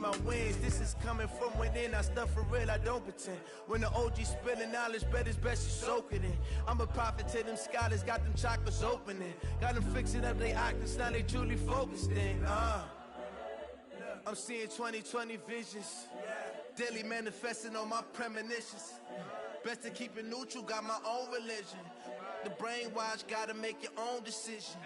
my wins. This is coming from within. I stuff for real, I don't pretend. When the OG spilling knowledge, bet it's best you soak it in. I'm a prophet to them scholars, got them chakras opening. Got them fixing up they octaves, now they truly focused in. I'm seeing 2020 visions. Daily manifesting on my premonitions. Best to keep it neutral, got my own religion. The brainwash, gotta make your own decision.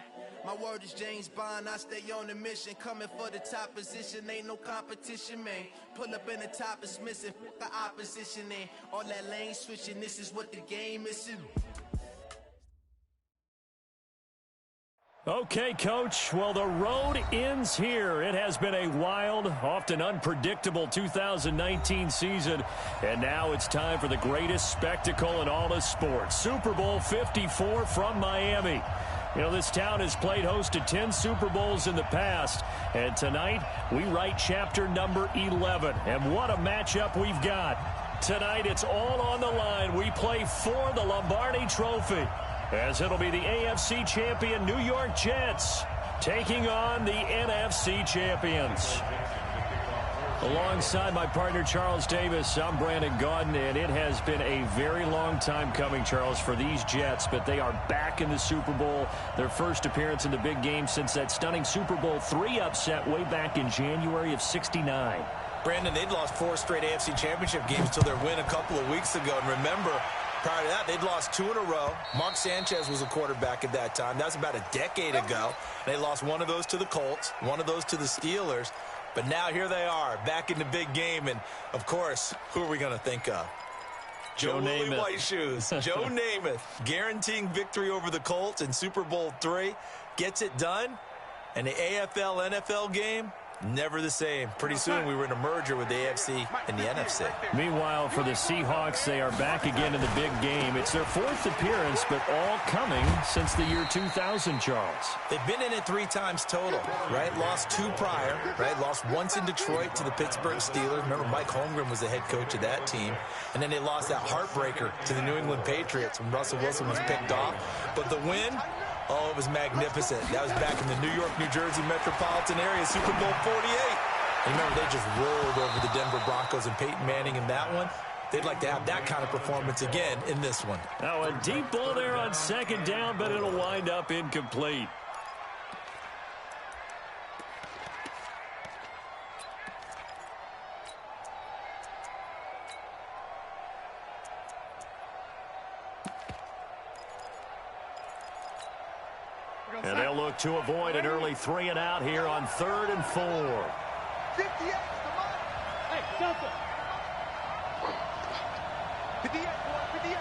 My word is James Bond, I stay on the mission. Coming for the top position, ain't no competition, man. Pull up in the top, it's missing, the opposition, and all that lane switching, this is what the game is. Okay, Coach. Well, the road ends here. It has been a wild, often unpredictable 2019 season. And now it's time for the greatest spectacle in all of sports. Super Bowl 54 from Miami. You know, this town has played host to 10 Super Bowls in the past. And tonight, we write chapter number 11. And what a matchup we've got. Tonight, it's all on the line. We play for the Lombardi Trophy, as it'll be the AFC champion New York Jets taking on the NFC champions. Alongside my partner Charles Davis, I'm Brandon Gaudin, and it has been a very long time coming, Charles, for these Jets, but they are back in the Super Bowl. Their first appearance in the big game since that stunning Super Bowl III upset way back in January of '69. Brandon, they'd lost 4 straight AFC championship games till their win a couple of weeks ago, and remember, prior to that, they'd lost 2 in a row. Mark Sanchez was a quarterback at that time. That was about a decade ago. They lost one of those to the Colts, one of those to the Steelers. But now here they are, back in the big game. And, of course, who are we going to think of? Joe Namath. White Shoes. Joe Namath guaranteeing victory over the Colts in Super Bowl III. Gets it done. And the AFL-NFL game, never the same. Pretty soon we were in a merger with the AFC and the NFC. Meanwhile, for the Seahawks, they are back again in the big game. It's their 4th appearance, but all coming since the year 2000, Charles. They've been in it 3 times total, right? Lost 2 prior, right? Lost once in Detroit to the Pittsburgh Steelers. Remember, Mike Holmgren was the head coach of that team. And then they lost that heartbreaker to the New England Patriots when Russell Wilson was picked off. But the win, oh, it was magnificent. That was back in the New York, New Jersey metropolitan area, Super Bowl 48. And remember, they just rolled over the Denver Broncos and Peyton Manning in that one. They'd like to have that kind of performance again in this one. Now, a deep ball there on 2nd down, but it'll wind up incomplete. And they'll look to avoid an early 3 and out here on 3rd and 4. Hey, Delta. 58, 58.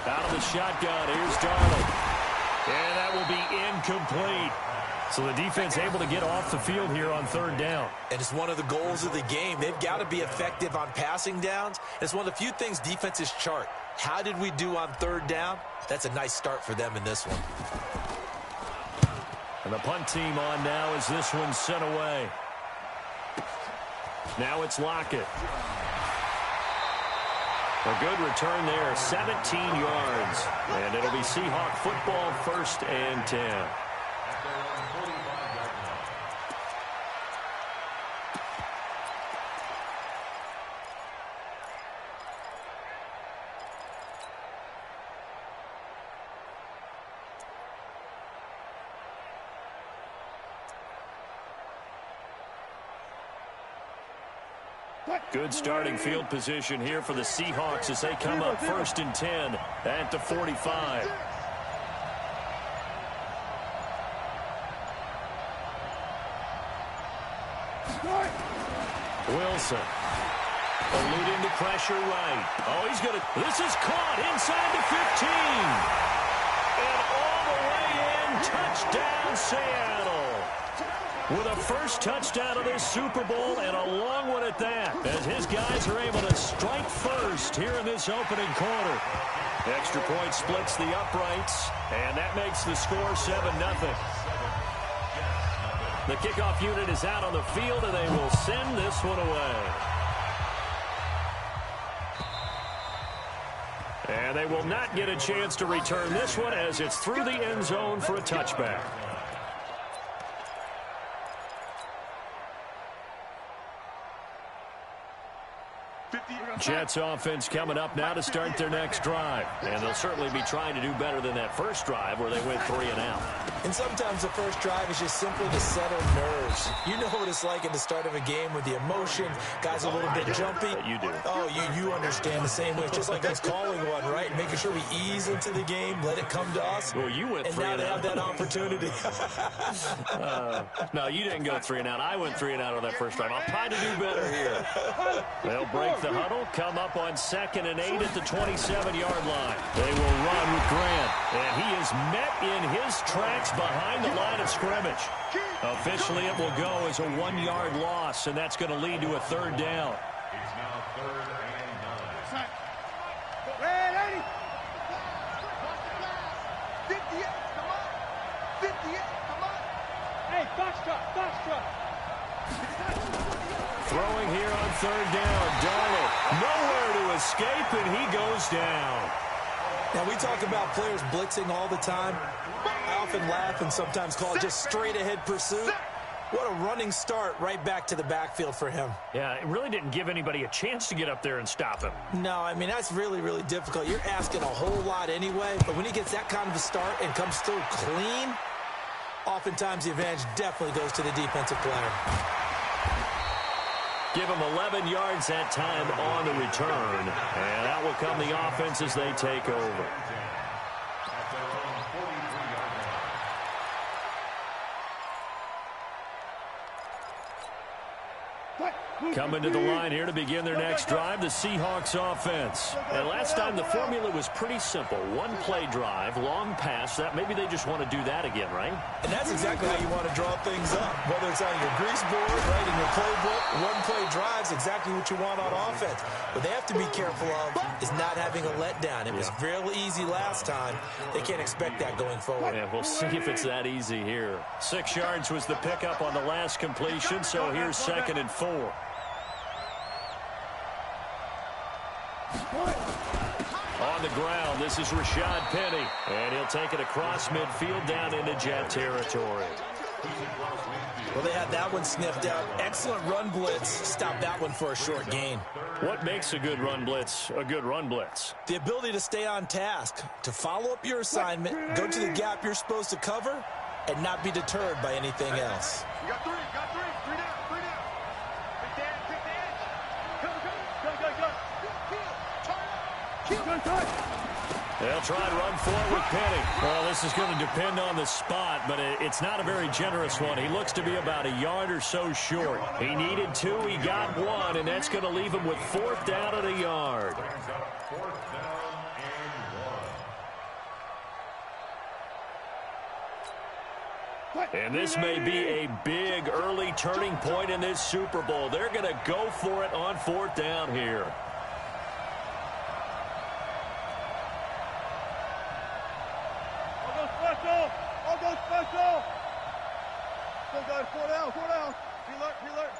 Out of the shotgun, here's Darnold. And that will be incomplete. So the defense able to get off the field here on 3rd down. And it's one of the goals of the game. They've got to be effective on passing downs. It's one of the few things defenses chart. How did we do on 3rd down? That's a nice start for them in this one. And the punt team on now as this one's sent away. Now it's Lockett. A good return there, 17 yards. And it'll be Seahawk football, 1st and 10. Good starting field position here for the Seahawks as they come up 1st and 10 at the 45. Wilson. Eluding the pressure right. Oh, he's going to... This is caught inside the 15. And all the way in. Touchdown, Seattle. With a first touchdown of this Super Bowl and a long one at that, as his guys are able to strike first here in this opening quarter. Extra point splits the uprights, and that makes the score 7-0. The kickoff unit is out on the field, and they will send this one away. And they will not get a chance to return this one as it's through the end zone for a touchback. Jets offense coming up now to start their next drive. And they'll certainly be trying to do better than that first drive where they went 3 and out. And sometimes the first drive is just simply to settle nerves. You know what it's like at the start of a game with the emotion, guys a little bit jumpy. You do. Oh, you understand the same way. It's just like us calling one, right? Making sure we ease into the game, let it come to us. Well, you went 3 and out. And now they have that opportunity. No, you didn't go 3 and out. I went 3 and out on that first drive. I'll try to do better here. They'll break the huddle, come up on 2nd and 8 at the 27-yard line. They will run with Grant, and he is met in his tracks behind the line of scrimmage. Officially, it will go as a 1-yard loss, and that's going to lead to a 3rd down. It's now 3rd and 9. Red 80. 58, come on. 58, come on. Hey, foxtrot. Throwing here on 3rd down. Darnold nowhere to escape, and he goes down. Now, we talk about players blitzing all the time. I often laugh and sometimes call it just straight-ahead pursuit. What a running start right back to the backfield for him. Yeah, it really didn't give anybody a chance to get up there and stop him. No, I mean, that's really, really difficult. You're asking a whole lot anyway, but when he gets that kind of a start and comes through clean, oftentimes the advantage definitely goes to the defensive player. Give him 11 yards that time on the return. And out will come the offense as they take over. Coming to the line here to begin their next drive, the Seahawks offense. And last time the formula was pretty simple. 1-play drive, long pass. That maybe they just want to do that again, right? And that's exactly how you want to draw things up. Whether it's on your grease board, right, in your playbook, 1-play drives, exactly what you want on offense. What they have to be careful of is not having a letdown. It was real easy last time. They can't expect that going forward. Yeah, we'll see if it's that easy here. 6 yards was the pickup on the last completion, so here's 2nd and 4. On the ground, this is Rashad Penny, and he'll take it across midfield down into Jet territory. Well, they had that one sniffed out. Excellent run blitz. Stop that one for a short gain. What makes a good run blitz a good run blitz? The ability to stay on task, to follow up your assignment, go to the gap you're supposed to cover, and not be deterred by anything else. You got 3 down. Pick the edge. Go. They'll try and run forward with Penny. Well, this is going to depend on the spot, but it's not a very generous one. He looks to be about a yard or so short. He needed 2, he got 1, and that's going to leave him with 4th down at a yard. And this may be a big early turning point in this Super Bowl. They're going to go for it on 4th down here. I'll go special. Go, guys, 4 down. Alert.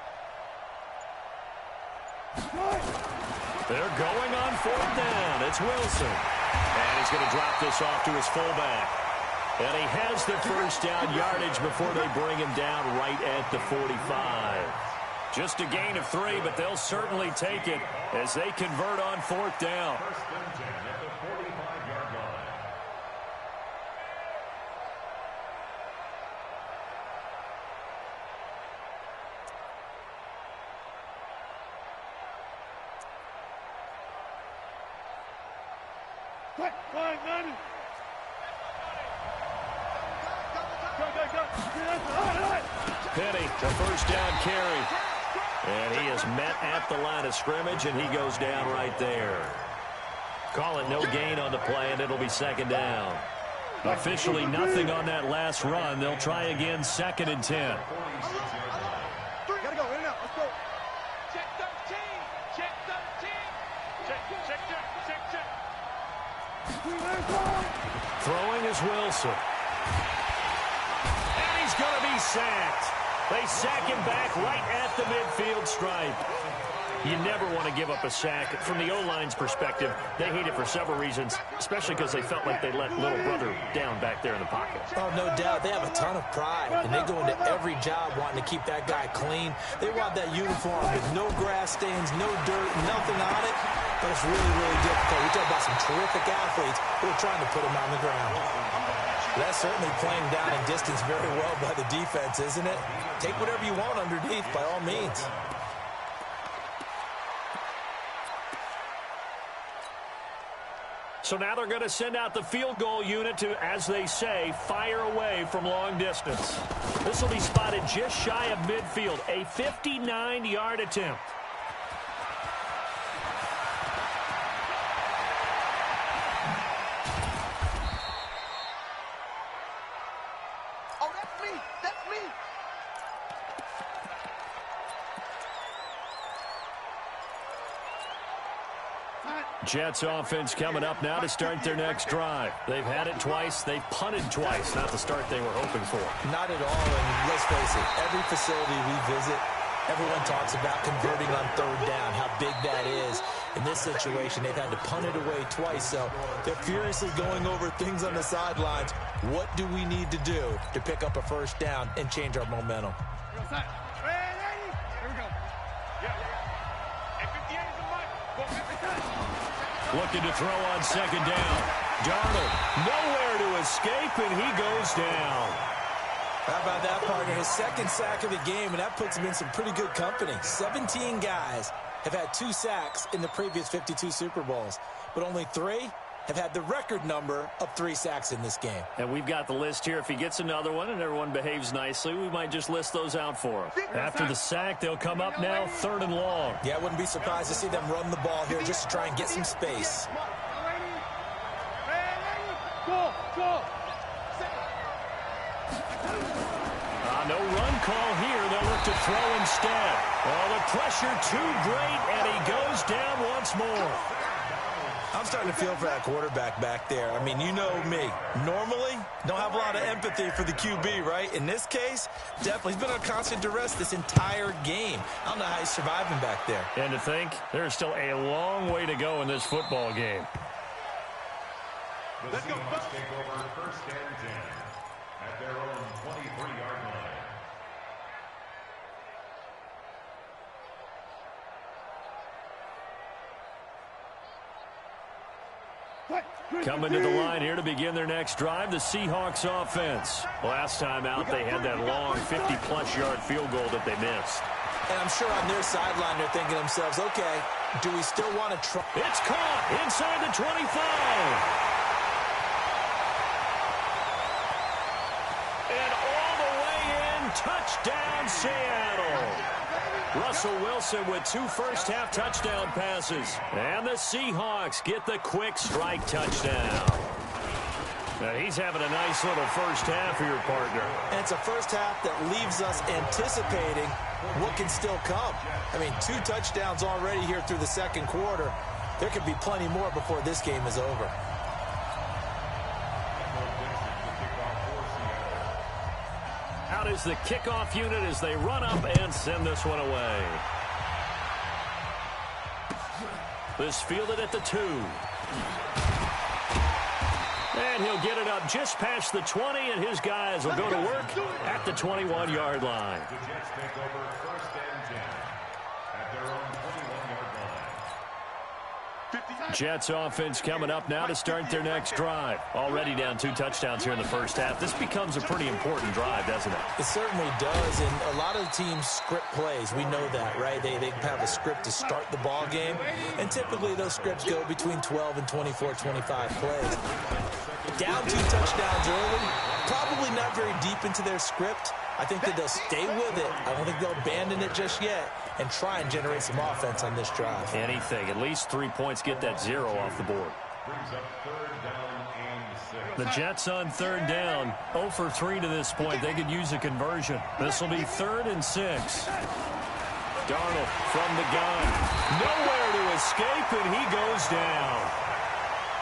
They're going on 4th down. It's Wilson. And he's going to drop this off to his fullback. And he has the 1st down yardage before they bring him down right at the 45. Just a gain of 3, but they'll certainly take it as they convert on 4th down. Penny, the 1st down carry. And he is met at the line of scrimmage, and he goes down right there. Call it no gain on the play, and it'll be 2nd down. Officially nothing on that last run. They'll try again, 2nd and 10. Gotta go, in and out, let's go. Check 13. Throwing is Wilson. And he's going to be sacked. They sack him back right at the midfield stripe. You never want to give up a sack. From the O-line's perspective, they hate it for several reasons, especially because they felt like they let little brother down back there in the pocket. Oh, no doubt. They have a ton of pride, and they go into every job wanting to keep that guy clean. They want that uniform with no grass stains, no dirt, nothing on it. But it's really, really difficult. We talk about some terrific athletes who are trying to put him on the ground. That's certainly playing down in distance very well by the defense, isn't it? Take whatever you want underneath, by all means. So now they're going to send out the field goal unit to, as they say, fire away from long distance. This will be spotted just shy of midfield, a 59-yard attempt. Oh, that's me. That's me. Jets offense coming up now to start their next drive. They've had it twice. They've punted twice. Not the start they were hoping for. Not at all, and let's face it, every facility we visit, everyone talks about converting on third down, how big that is. In this situation, they've had to punt it away twice, so they're furiously going over things on the sidelines. What do we need to do to pick up a first down and change our momentum? Here we go. Yeah. Hey, 58 is the mic. Go, 50. Looking to throw on second down. Darnold nowhere to escape, and he goes down. How about that, partner? His second sack of the game, and that puts him in some pretty good company. 17 guys have had 2 sacks in the previous 52 Super Bowls, but only 3 have had the record number of 3 sacks in this game. And we've got the list here. If he gets another one and everyone behaves nicely, we might just list those out for him. After the sack, they'll come up now, 3rd and long. Yeah, I wouldn't be surprised to see them run the ball here just to try and get some space. No run call here. They'll look to throw instead. Oh, the pressure too great, and he goes down once more. I'm starting to feel for that quarterback back there. I mean, you know me. Normally, don't have a lot of empathy for the QB, right? In this case, definitely. He's been on constant duress this entire game. I don't know how he's surviving back there. And to think, there's still a long way to go in this football game. Let's go. Take over first and 10 at their own 23-yard line. Coming to the line here to begin their next drive, the Seahawks offense. Last time out, they had that long 50-plus yard field goal that they missed. And I'm sure on their sideline they're thinking to themselves, okay, do we still want to try? It's caught inside the 25. And all the way in, touchdown Seattle. Russell Wilson with 2 first-half touchdown passes. And the Seahawks get the quick strike touchdown. Now he's having a nice little first half here, partner. And it's a first half that leaves us anticipating what can still come. I mean, 2 touchdowns already here through the second quarter. There could be plenty more before this game is over. Out is the kickoff unit as they run up and send this one away. This fielded at the 2. And he'll get it up just past the 20, and his guys will go to work at the 21-yard line. The Jets take over first and 10 at their own 21-yard line. Jets offense coming up now to start their next drive. Already down 2 touchdowns here in the first half. This becomes a pretty important drive, doesn't it? It certainly does, and a lot of teams script plays. We know that, right? They have a script to start the ball game, and typically those scripts go between 12 and 24, 25 plays. Down 2 touchdowns early, probably not very deep into their script. I think that they'll stay with it. I don't think they'll abandon it just yet and try and generate some offense on this drive. Anything. At least 3 points, get that 0 off the board. Brings up 3rd down and 6. The Jets on 3rd down, 0 for 3 to this point. They could use a conversion. This will be 3rd and 6. Darnold from the gun. Nowhere to escape, and he goes down.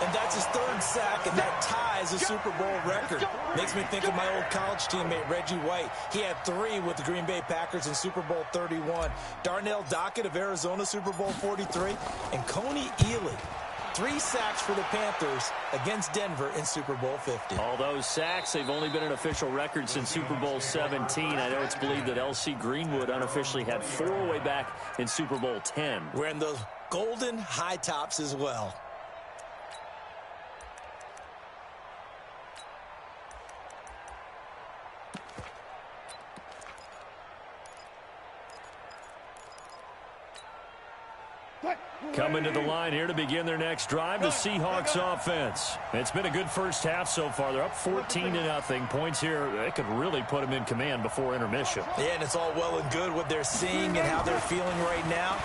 And that's his 3rd sack, and that ties a Super Bowl record. Makes me think of my old college teammate, Reggie White. He had 3 with the Green Bay Packers in Super Bowl 31. Darnell Dockett of Arizona, Super Bowl 43. And Coney Ely, 3 sacks for the Panthers against Denver in Super Bowl 50. All those sacks, they've only been an official record since Super Bowl 17. I know it's believed that L.C. Greenwood unofficially had 4 way back in Super Bowl 10. Wearing those golden high tops as well. Coming to the line here to begin their next drive, the Seahawks offense. It's been a good first half so far. They're up 14-0. Points here, they could really put them in command before intermission. Yeah, and it's all well and good what they're seeing and how they're feeling right now.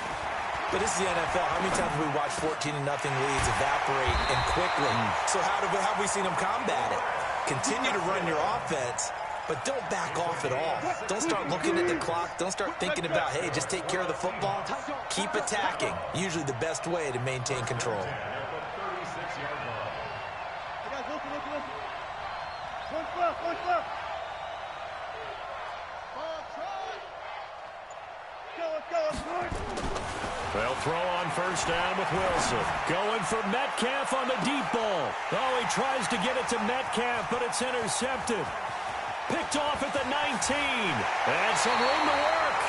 But this is the NFL. How many times have we watched 14-0 leads evaporate and quickly? So how have we seen them combat it? Continue to run your offense, but don't back off at all. Don't start looking at the clock. Don't start thinking about, hey, just take care of the football. Keep attacking. Usually the best way to maintain control. They'll throw on first down with Wilson. Going for Metcalf on the deep ball. Oh, he tries to get it to Metcalf, but it's intercepted. Picked off at the 19. And some room to work.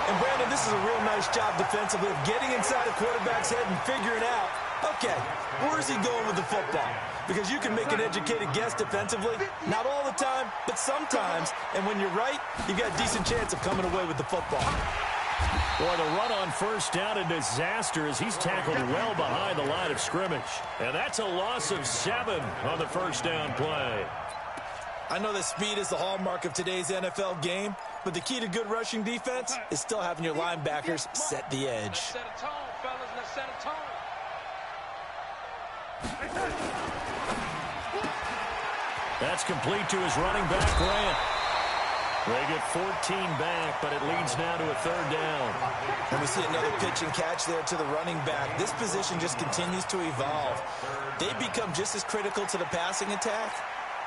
And, Brandon, this is a real nice job defensively of getting inside a quarterback's head and figuring out, okay, where's he going with the football? Because you can make an educated guess defensively. Not all the time, but sometimes. And when you're right, you've got a decent chance of coming away with the football. Boy, the run on first down, a disaster as he's tackled well behind the line of scrimmage. And that's a loss of 7 on the first down play. I know that speed is the hallmark of today's NFL game, but the key to good rushing defense is still having your linebackers set the edge. Set a tone, fellas. Let's set a tone. That's complete to his running back, Grant. They get 14 back, but it leads now to a 3rd down. And we see another pitch and catch there to the running back. This position just continues to evolve. They become just as critical to the passing attack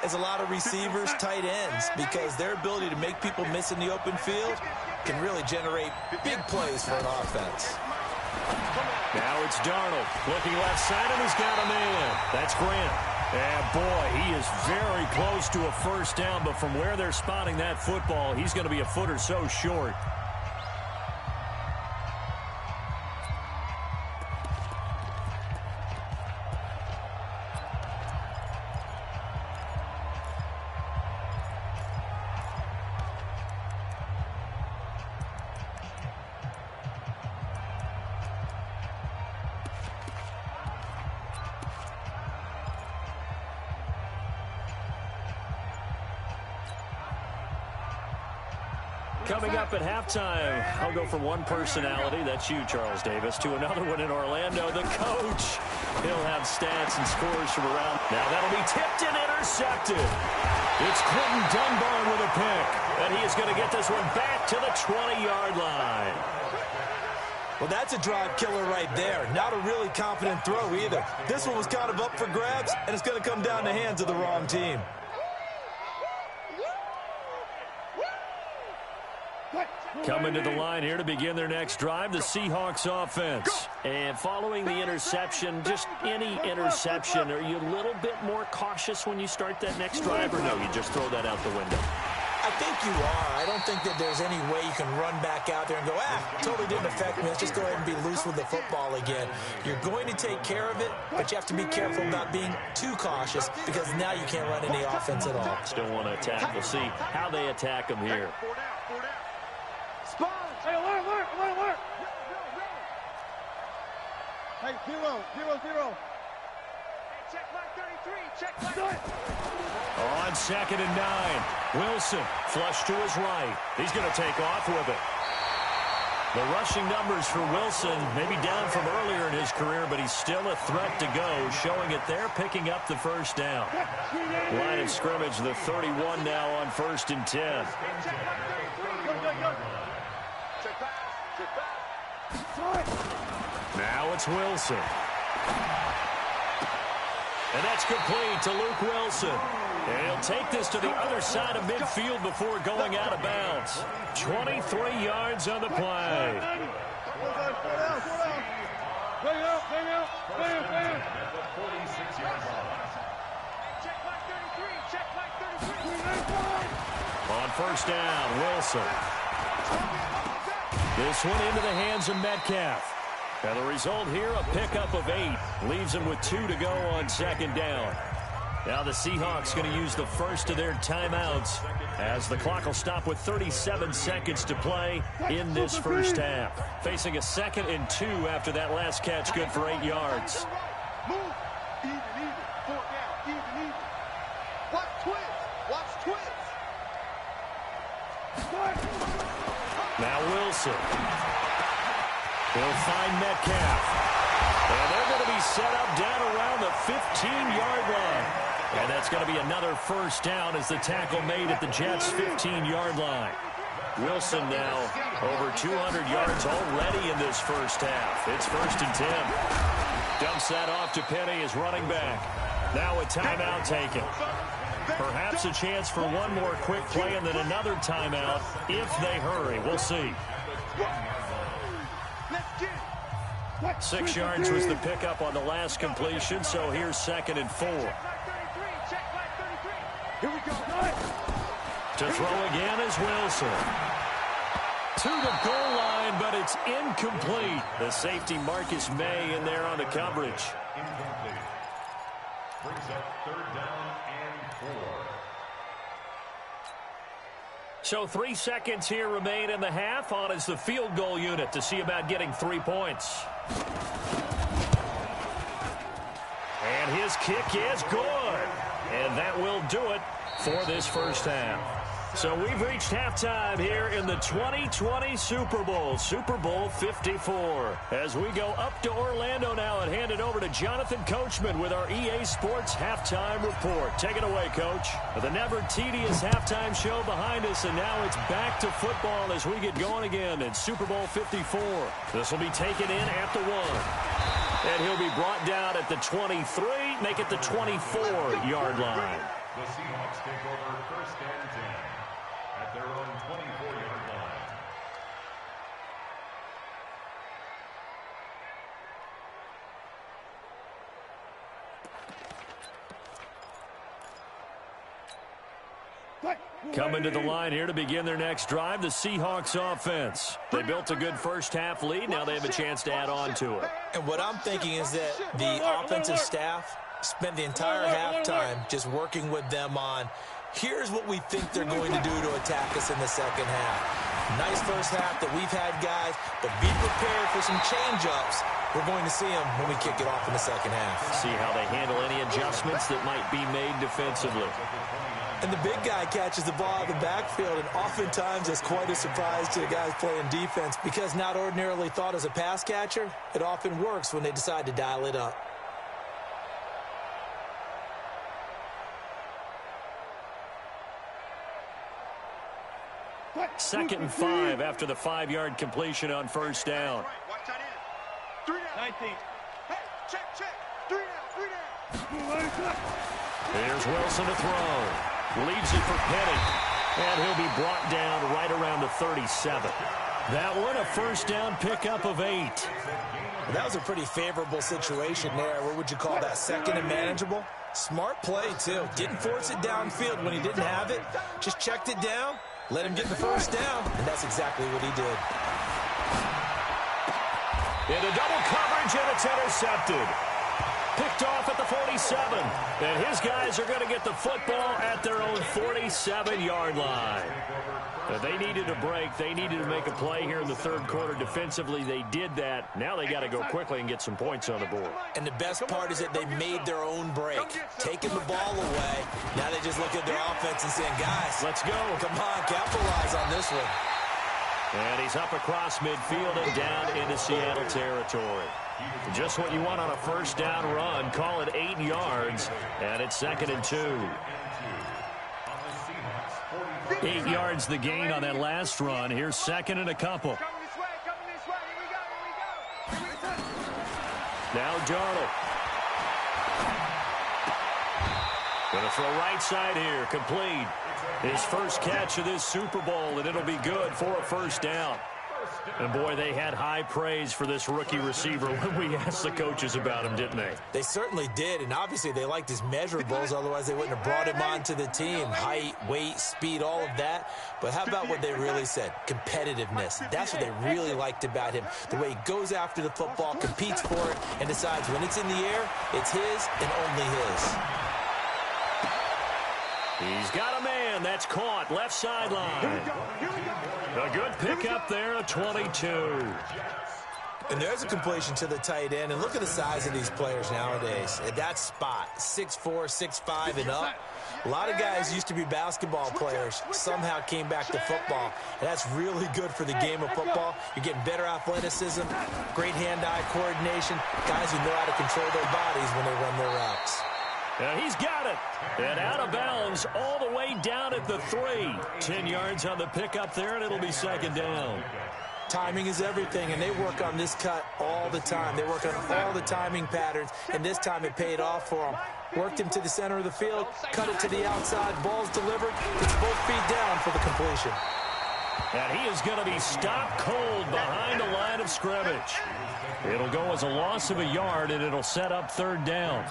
as a lot of receivers, tight ends, because their ability to make people miss in the open field can really generate big plays for an offense. Now it's Darnold looking left side, and he's got a man. That's Grant. And, boy, he is very close to a first down, but from where they're spotting that football, he's going to be a foot or so short. Coming up at halftime, I'll go from one personality, that's you, Charles Davis, to another one in Orlando, the coach. He'll have stats and scores from around. Now that'll be tipped and intercepted. It's Clinton Dunbar with a pick, and he is going to get this one back to the 20-yard line. Well, that's a drive killer right there. Not a really confident throw either. This one was kind of up for grabs, and it's going to come down the hands of the wrong team. Coming to the line here to begin their next drive, the Seahawks offense. And following the interception, just any interception, are you a little bit more cautious when you start that next drive, or no, you just throw that out the window? I think you are. I don't think that there's any way you can run back out there and go, totally didn't affect me. Let's just go ahead and be loose with the football again. You're going to take care of it, but you have to be careful about being too cautious because now you can't run any offense at all. Still want to attack. We'll see how they attack them here. Hey, alert. Hey, 0. Check back 33. Check back. On 2nd and 9. Wilson, flush to his right. He's going to take off with it. The rushing numbers for Wilson maybe down from earlier in his career, but he's still a threat to go, showing it there, picking up the first down. Line of scrimmage, the 31 now on 1st and 10. Now it's Wilson. And that's complete to Luke Wilson. And he'll take this to the other side of midfield before going out of bounds. 23 yards on the play. On first down, Wilson. This one into the hands of Metcalf. And the result here, a pickup of 8. Leaves him with 2 to go on second down. Now the Seahawks going to use the first of their timeouts as the clock will stop with 37 seconds to play in this first half. Facing a 2nd and 2 after that last catch, good for 8 yards. Now Wilson. He'll find Metcalf. And they're going to be set up down around the 15-yard line. And that's going to be another first down as the tackle made at the Jets' 15-yard line. Wilson now over 200 yards already in this first half. It's 1st and 10. Dumps that off to Penny as running back. Now a timeout taken. Perhaps a chance for one more quick play and then another timeout if they hurry. We'll see. 6 yards was the pickup on the last completion, so here's 2nd and 4. To throw again is Wilson. To the goal line, but it's incomplete. The safety Marcus May in there on the coverage. Incomplete. Brings up 3rd down and 4. So 3 seconds here remain in the half. On is the field goal unit to see about getting 3 points. And his kick is good. And that will do it for this first half. So we've reached halftime here in the 2020 Super Bowl, Super Bowl 54. As we go up to Orlando now and hand it over to Jonathan Coachman with our EA Sports Halftime Report. Take it away, Coach. The never tedious halftime show behind us, and now it's back to football as we get going again in Super Bowl 54. This will be taken in at the 1. And he'll be brought down at the 23, make it the 24-yard line. The Seahawks take over 1st and 10 at their own 24-yard line. Coming to the line here to begin their next drive, the Seahawks offense. They built a good first half lead. Now they have a chance to add on to it. And what I'm thinking is that the offensive staff spent the entire halftime just working with them on, here's what we think they're going to do to attack us in the second half. Nice first half that we've had, guys, but be prepared for some change-ups. We're going to see them when we kick it off in the second half. See how they handle any adjustments that might be made defensively. And the big guy catches the ball out of the backfield, and oftentimes it's quite a surprise to the guys playing defense because not ordinarily thought as a pass catcher, it often works when they decide to dial it up. Second and 5 after the 5-yard completion on first down. Watch that in. 3 down. 19. Hey, check. 3 down. Here's Wilson to throw. Leads it for Penny. And he'll be brought down right around the 37. That one, a first down pickup of 8. That was a pretty favorable situation there. What would you call that, 2nd and manageable? Smart play, too. Didn't force it downfield when he didn't have it. Just checked it down, let him get the first down, and that's exactly what he did. Into double coverage, and it's intercepted. Picked off at the 47. And his guys are going to get the football at their own 47-yard line. They needed a break. They needed to make a play here in the third quarter. Defensively, they did that. Now they got to go quickly and get some points on the board. And the best part is that they made their own break, taking the ball away. Now they just look at their offense and saying, guys, let's go. Come on, capitalize on this one. And he's up across midfield and down into Seattle territory. Just what you want on a first down run. Call it 8 yards, and it's 2nd and 2. 8 yards the gain on that last run. Here's 2nd and a couple. Now Darnold. Going to throw right side here, complete. His first catch of this Super Bowl, and it'll be good for a first down. And, boy, they had high praise for this rookie receiver when we asked the coaches about him, didn't they? They certainly did, and obviously they liked his measurables. Otherwise, they wouldn't have brought him onto the team. Height, weight, speed, all of that. But how about what they really said? Competitiveness. That's what they really liked about him. The way he goes after the football, competes for it, and decides when it's in the air, it's his and only his. He's got a man. That's caught. Left sideline. A good pickup there, a 22. And there's a completion to the tight end. And look at the size of these players nowadays. At that spot, 6'4", 6'5", and up. A lot of guys used to be basketball players, somehow came back to football. And that's really good for the game of football. You're getting better athleticism, great hand-eye coordination, guys who know how to control their bodies when they run their routes. And he's got it. And out of bounds all the way down at the 3. 10 yards on the pickup there, and it'll be second down. Timing is everything, and they work on this cut all the time. They work on all the timing patterns, and this time it paid off for them. Worked him to the center of the field, cut it to the outside, ball's delivered. It's both feet down for the completion. And he is going to be stopped cold behind the line of scrimmage. It'll go as a loss of a yard, and it'll set up third down.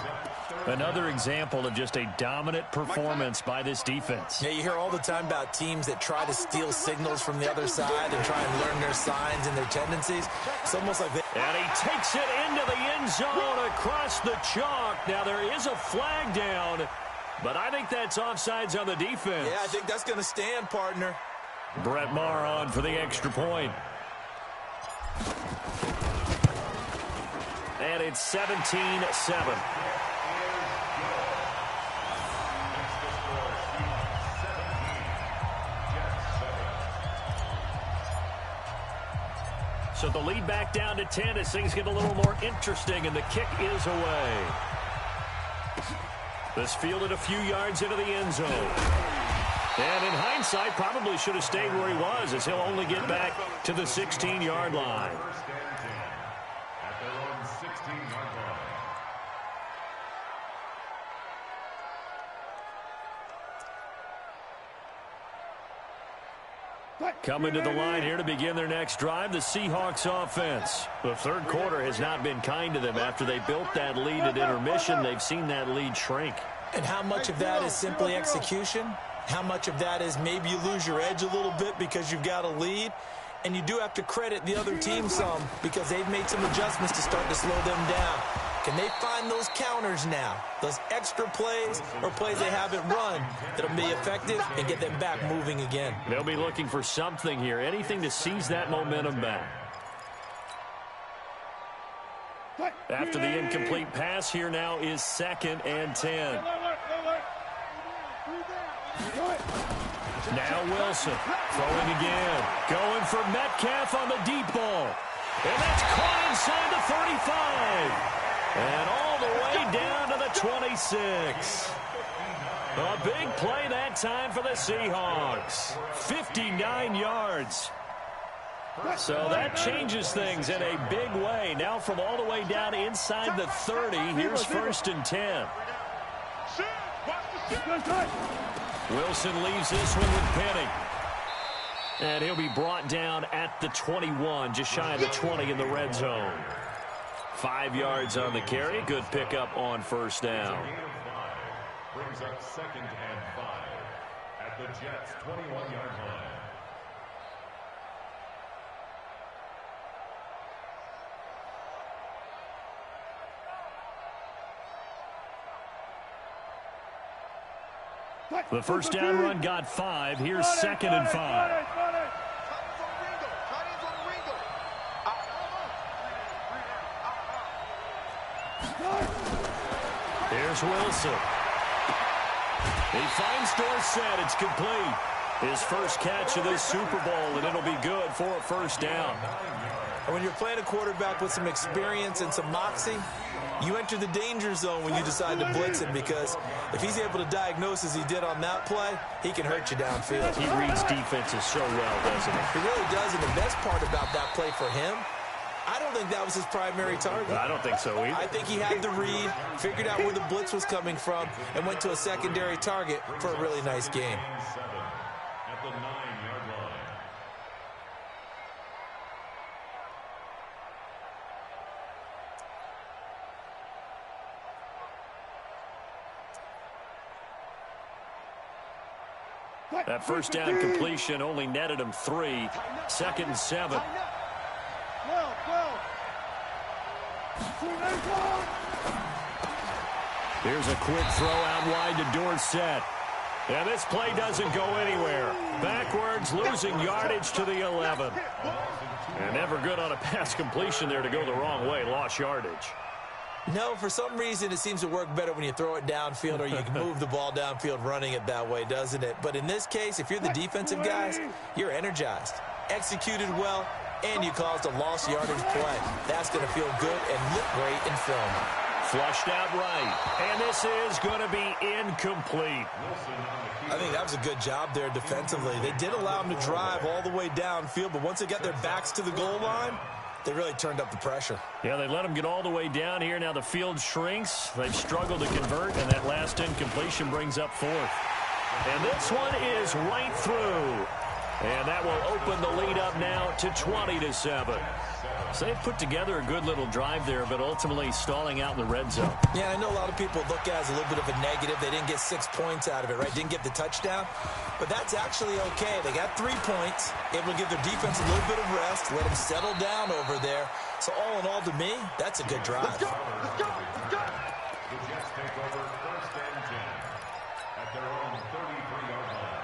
Another example of just a dominant performance by this defense. Yeah, you hear all the time about teams that try to steal signals from the other side and try and learn their signs and their tendencies. It's almost like they... And he takes it into the end zone across the chalk. Now, there is a flag down, but I think that's offsides on the defense. Yeah, I think that's going to stand, partner. Brett Maher on for the extra point. And it's 17-7. So the lead back down to 10 as things get a little more interesting, and the kick is away. This fielded a few yards into the end zone. And in hindsight, probably should have stayed where he was, as he'll only get back to the 16-yard line. At their own 16-yard line. Coming to the line here to begin their next drive, the Seahawks offense. The third quarter has not been kind to them. After they built that lead at intermission, they've seen that lead shrink. And how much of that is simply execution? How much of that is maybe you lose your edge a little bit because you've got a lead? And you do have to credit the other team some because they've made some adjustments to start to slow them down. Can they find those counters now, those extra plays or plays they haven't run that'll be effective and get them back moving again? They'll be looking for something here, anything to seize that momentum back. After the incomplete pass, here now is 2nd and 10. Now Wilson throwing again. Going for Metcalf on the deep ball. And that's caught inside the 35. And all the way down to the 26. A big play that time for the Seahawks. 59 yards. So that changes things in a big way. Now from all the way down inside the 30, here's 1st and 10. Wilson leaves this one with Penny. And he'll be brought down at the 21, just shy of the 20 in the red zone. 5 yards on the carry. Good pickup on first down. Brings up 2nd and 5 at the Jets' 21-yard line. The first down run got 5. Here's 2nd and 5. Here's Wilson. He finds Dorsett. It's complete. His first catch of this Super Bowl, and it'll be good for a first down. And when you're playing a quarterback with some experience and some moxie, you enter the danger zone when you decide to blitz him, because if he's able to diagnose as he did on that play, he can hurt you downfield. He reads defenses so well, doesn't he? He really does, and the best part about that play for him I don't think that was his primary target. I don't think so either. I think he had the read, figured out where the blitz was coming from, and went to a secondary target for a really nice game. At the 9-yard line. That first down completion only netted him 3. 2nd and 7. Here's a quick throw out wide to Dorsett. And this play doesn't go anywhere. Backwards, losing yardage to the 11. And never good on a pass completion there to go the wrong way. Lost yardage. No, for some reason it seems to work better when you throw it downfield or you can move the ball downfield running it that way, doesn't it? But in this case, if you're the defensive guys, you're energized, executed well, and you caused a lost yardage play. That's going to feel good and look great in film. Flushed out right. And this is going to be incomplete. I think that was a good job there defensively. They did allow them to drive all the way downfield, but once they got their backs to the goal line, they really turned up the pressure. Yeah, they let them get all the way down here. Now the field shrinks. They've struggled to convert, and that last incompletion brings up 4th. And this one is right through. And that will open the lead up now to 20-7. So they've put together a good little drive there, but ultimately stalling out in the red zone. Yeah, I know a lot of people look at it as a little bit of a negative. They didn't get 6 points out of it, right? Didn't get the touchdown. But that's actually okay. They got 3 points, able to give their defense a little bit of rest, let them settle down over there. So all in all, to me, that's a good drive. The Jets take over 1st and 10 at their own 33-yard line.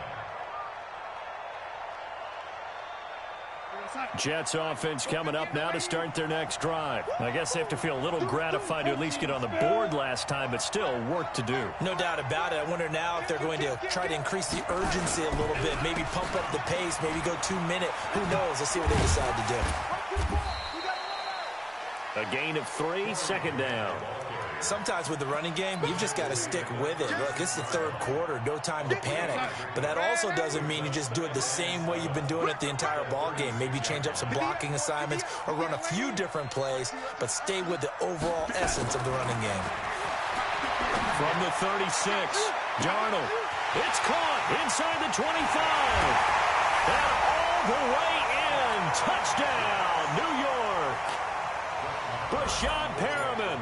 Jets offense coming up now to start their next drive. I guess they have to feel a little gratified to at least get on the board last time, but still work to do. No doubt about it. I wonder now if they're going to try to increase the urgency a little bit, maybe pump up the pace, maybe go 2-minute. Who knows? Let's see what they decide to do. A gain of 3, 2nd down. Sometimes with the running game, you've just got to stick with it. Look, it's the 3rd quarter, no time to panic. But that also doesn't mean you just do it the same way you've been doing it the entire ball game. Maybe change up some blocking assignments or run a few different plays, but stay with the overall essence of the running game. From the 36, Darnold. It's caught inside the 25. And all the way in. Touchdown, New York. Brashad Perriman.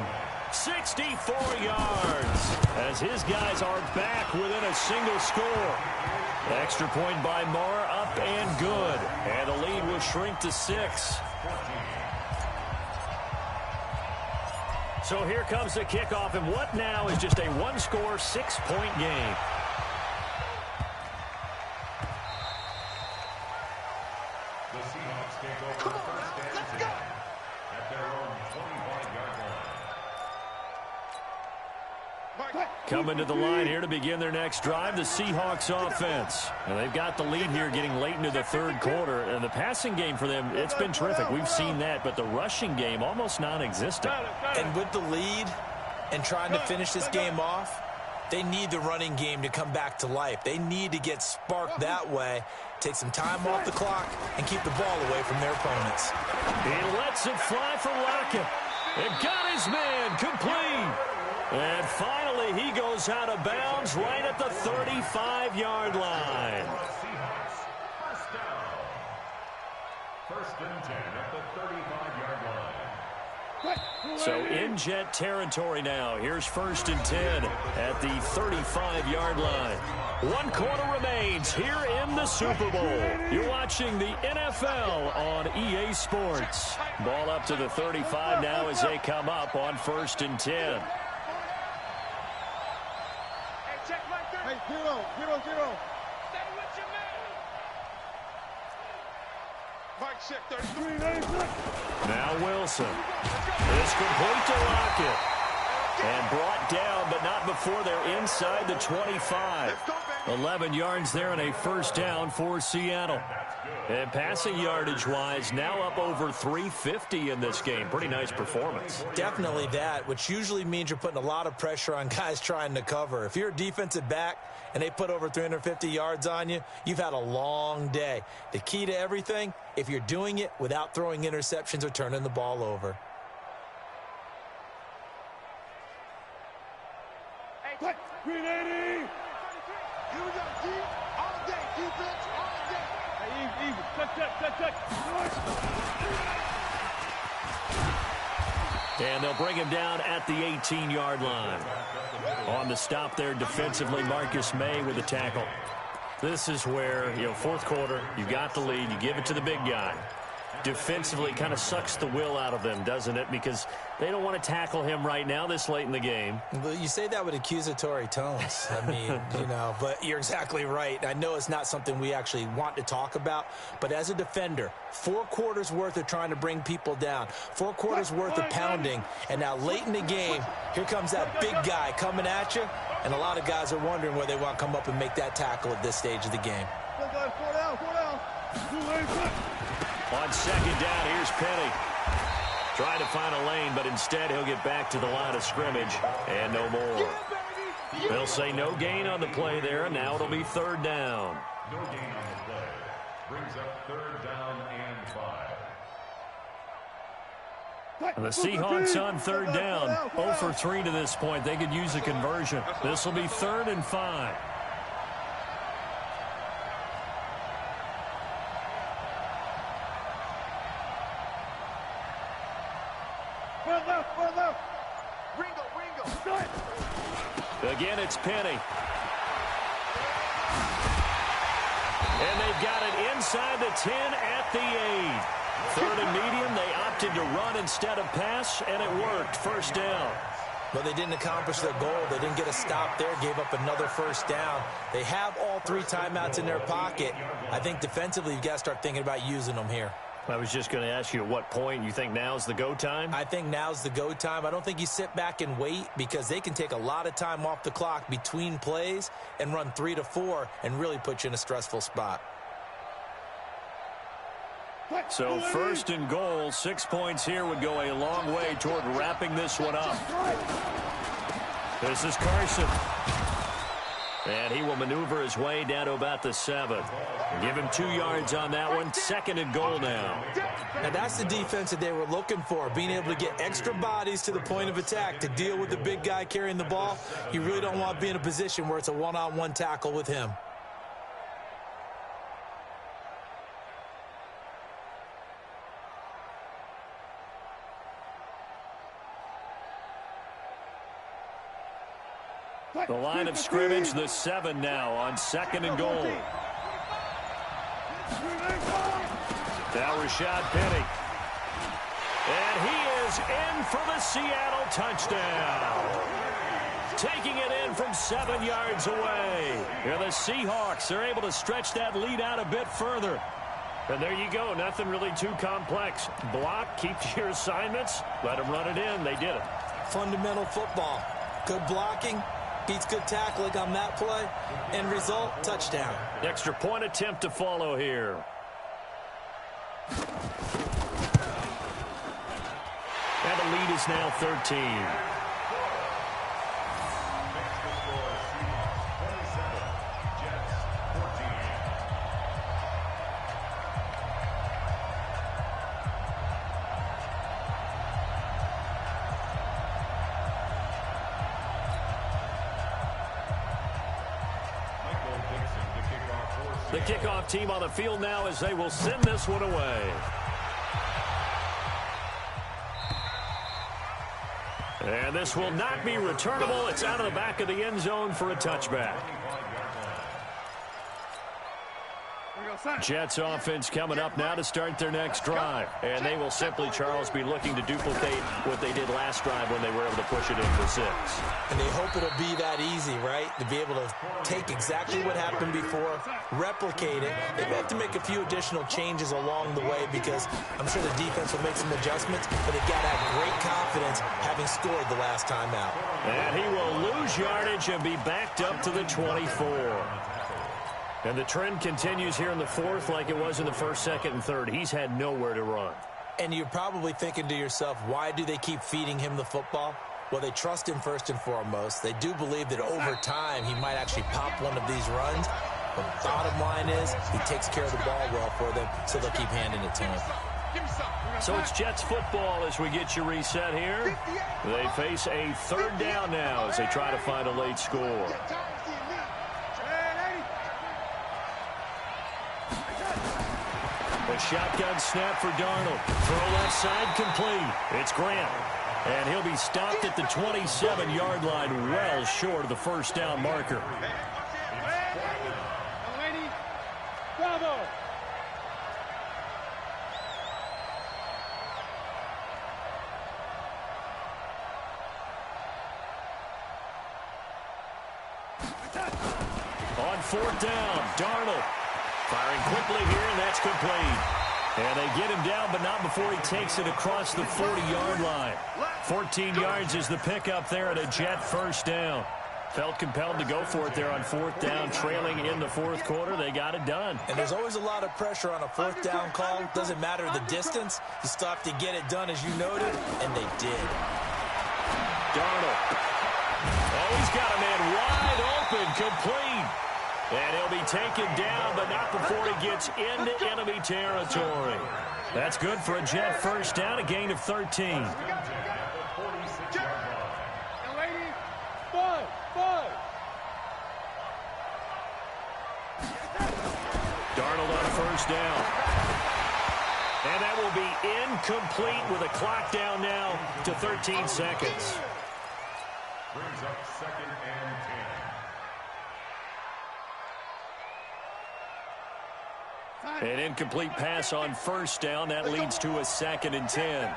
64 yards as his guys are back within a single score. Extra point by Moore, up and good. And the lead will shrink to 6. So here comes the kickoff, and what now is just a one-score, 6-point game. The Seahawks take over 1st and 10 at their own 25-yard line. Coming to the line here to begin their next drive, the Seahawks offense. And they've got the lead here getting late into the 3rd quarter. And the passing game for them, it's been terrific. We've seen that, but the rushing game almost non-existent. And with the lead and trying to finish this game off, they need the running game to come back to life. They need to get sparked that way, take some time off the clock, and keep the ball away from their opponents. He lets it fly for Lockett. And got his man complete. And finally, he goes out of bounds right at the 35-yard line. Seahawks, 1st down. 1st and 10 at the 35-yard line. So in Jet territory now. Here's 1st and 10 at the 35-yard line. 1 quarter remains here in the Super Bowl. You're watching the NFL on EA Sports. Ball up to the 35 now as they come up on 1st and 10. Hey, 0, 0, 0. Stay with your man. Mike check 33. Now Wilson. It's complete to Lockett. And brought down, but not before they're inside the 25. 11 yards there and a first down for Seattle. And passing yardage-wise, now up over 350 in this game. Pretty nice performance. Definitely that, which usually means you're putting a lot of pressure on guys trying to cover. If you're a defensive back and they put over 350 yards on you, you've had a long day. The key to everything, if you're doing it without throwing interceptions or turning the ball over. Hey, 380! Here we go, D. All day, defense, all day. Hey, easy. Touch. And they'll bring him down at the 18-yard line. On the stop there defensively, Marcus May with the tackle. This is where, fourth quarter, you got the lead, you give it to the big guy. Defensively kind of sucks the will out of them, doesn't it? Because they don't want to tackle him right now this late in the game. Well, you say that with accusatory tones. I mean, but you're exactly right. I know it's not something we actually want to talk about, but as a defender, 4 quarters worth of trying to bring people down, 4 quarters worth of pounding, and now late in the game, here comes that big guy coming at you, and a lot of guys are wondering where they want to come up and make that tackle at this stage of the game. 4 down. On second down, here's Penny. Trying to find a lane, but instead he'll get back to the line of scrimmage, and no more. They'll say no gain on the play there, and now it'll be third down. No gain on the play. Brings up third down and 5. And the Seahawks on third down, 0 for 3 to this point. They could use a conversion. This will be 3rd and 5. Left. Ringo. Again, it's Penny. And they've got it inside the 10 at the 8. 3rd and medium. They opted to run instead of pass, and it worked. First down. But they didn't accomplish their goal. They didn't get a stop there, gave up another first down. They have all 3 timeouts in their pocket. I think defensively you've got to start thinking about using them here. I was just going to ask you at what point you think now's the go time? I think now's the go time. I don't think you sit back and wait because they can take a lot of time off the clock between plays and run 3 to 4 and really put you in a stressful spot. So 1st and goal, 6 points here would go a long way toward wrapping this one up. This is Carson. And he will maneuver his way down to about the 7. Give him 2 yards on that one. 2nd and goal now. Now that's the defense that they were looking for, being able to get extra bodies to the point of attack to deal with the big guy carrying the ball. You really don't want to be in a position where it's a one-on-one tackle with him. The line of scrimmage, the 7 now on 2nd and goal. Now Rashad Penny. And he is in for the Seattle touchdown. Taking it in from 7 yards away. And the Seahawks are able to stretch that lead out a bit further. And there you go. Nothing really too complex. Block, keep to your assignments, let them run it in. They did it. Fundamental football. Good blocking. Beats good tackling on that play. End result, touchdown. Extra point attempt to follow here. And the lead is now 13. The kickoff team on the field now as they will send this one away. And this will not be returnable. It's out of the back of the end zone for a touchback. Jets offense coming up now to start their next drive. And they will simply, Charles, be looking to duplicate what they did last drive when they were able to push it in for 6. And they hope it'll be that easy, right? To be able to take exactly what happened before, replicate it. They may have to make a few additional changes along the way because I'm sure the defense will make some adjustments, but they've got to have great confidence having scored the last time out. And he will lose yardage and be backed up to the 24. And the trend continues here in the 4th like it was in the 1st, 2nd, and 3rd. He's had nowhere to run. And you're probably thinking to yourself, why do they keep feeding him the football? Well, they trust him first and foremost. They do believe that over time he might actually pop one of these runs. But the bottom line is he takes care of the ball well for them, so they'll keep handing it to him. So it's Jets football as we get you reset here. They face a 3rd down now as they try to find a late score. A shotgun snap for Darnold. Throw left side complete. It's Grant. And he'll be stopped at the 27-yard line, well short of the 1st down marker. Bravo. On 4th down, Darnold firing quickly here, and that's complete. And they get him down, but not before he takes it across the 40-yard line. 14 yards is the pickup there at a Jet 1st down. Felt compelled to go for it there on 4th down, trailing in the 4th quarter. They got it done. And there's always a lot of pressure on a 4th down call. Doesn't matter the distance. You still have to get it done, as you noted, and they did. Darnold. Oh, he's got a man wide open, complete. And he'll be taken down, but not before he gets into enemy territory. That's good for a Jet 1st down, a gain of 13. Darnold on 1st down. And that will be incomplete with a clock down now to 13 seconds. Brings up 2nd and 10. An incomplete pass on 1st down. That leads to a 2nd and 10.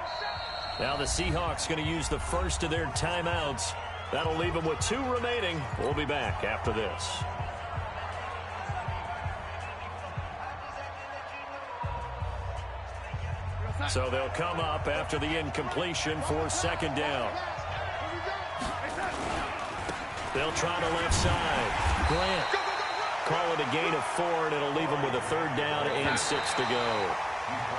Now the Seahawks going to use the first of their timeouts. That'll leave them with 2 remaining. We'll be back after this. So they'll come up after the incompletion for 2nd down. They'll try to left side. Grant. Call it a gain of 4, and it'll leave them with a 3rd down and 6 to go.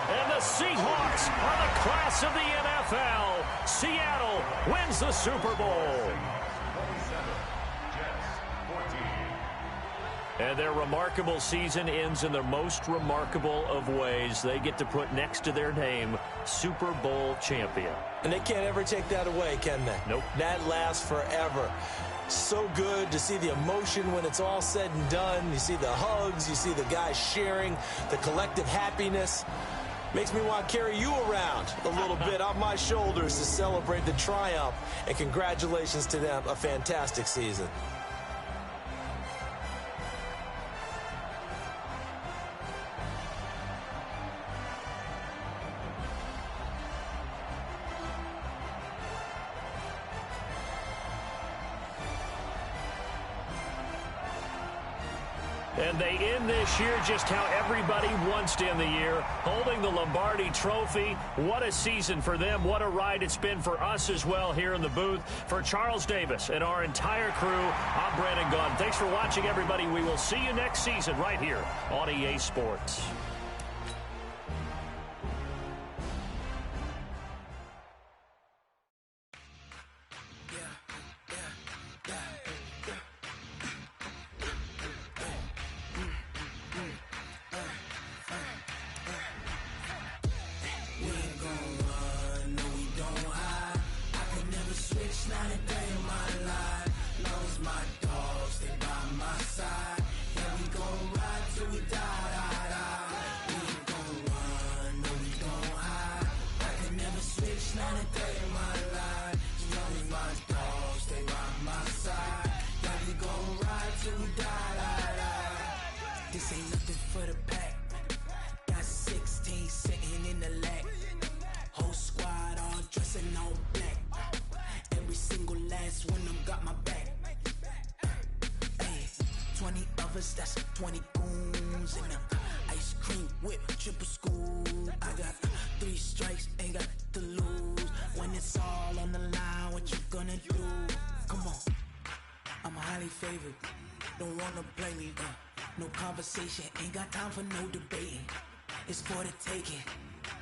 And the Seahawks are the class of the NFL. Seattle wins the Super Bowl. And their remarkable season ends in the most remarkable of ways. They get to put next to their name, Super Bowl champion. And they can't ever take that away, can they? Nope. That lasts forever. So good to see the emotion when it's all said and done. You see the hugs, you see the guys sharing, the collective happiness. Makes me want to carry you around a little bit on my shoulders to celebrate the triumph. And congratulations to them, a fantastic season. And they end this year just how everybody wants to end the year, holding the Lombardi Trophy. What a season for them. What a ride it's been for us as well here in the booth. For Charles Davis and our entire crew, I'm Brandon Gaudin. Thanks for watching, everybody. We will see you next season right here on EA Sports. This ain't nothing for the pack. brothers, that's 20 goons. And ice cream whip, triple school. I got 3 strikes, ain't got to lose. When it's all on the line, what you gonna do? Come on, I'm highly favored. Don't wanna play me, no conversation, ain't got time for no debating. It's for the taking,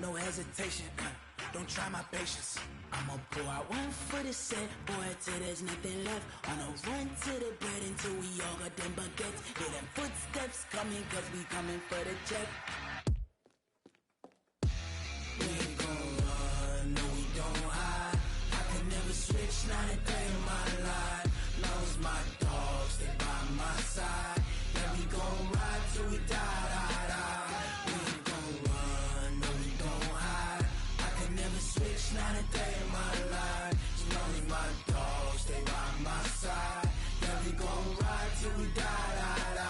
no hesitation, don't try my patience. I'ma pour out one for the set, boy, till there's nothing left. On a run to the bread until we all got them baguettes. Hear them footsteps coming, cause we coming for the check. We ain't gon' run, no we don't hide. I can never switch, not a day in my life. Long as my dogs, they by my side. Yeah, we gon' ride till we die, die, die. We ain't gon' run, no we don't hide. I can never switch, not a day in my life. As long as my dogs, they by my side. Yeah, we gon' ride till we die, die, die.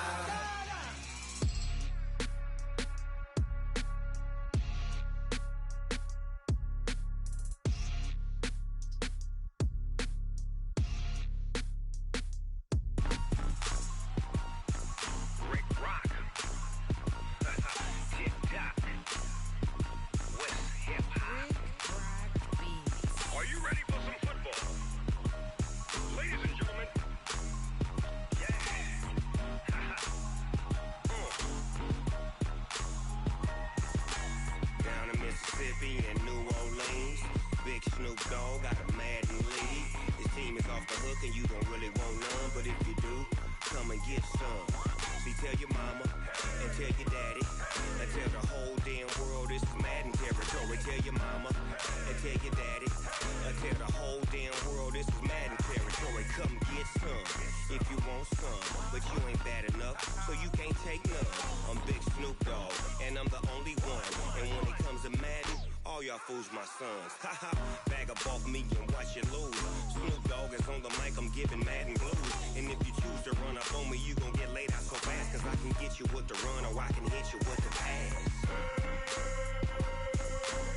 Fools my sons. Haha, bag up off me and watch you lose. Snoop Dogg is on the mic, I'm giving Madden blues. And if you choose to run up on me, you gon' get laid out so fast. Cause I can get you with the run or I can hit you with the pass.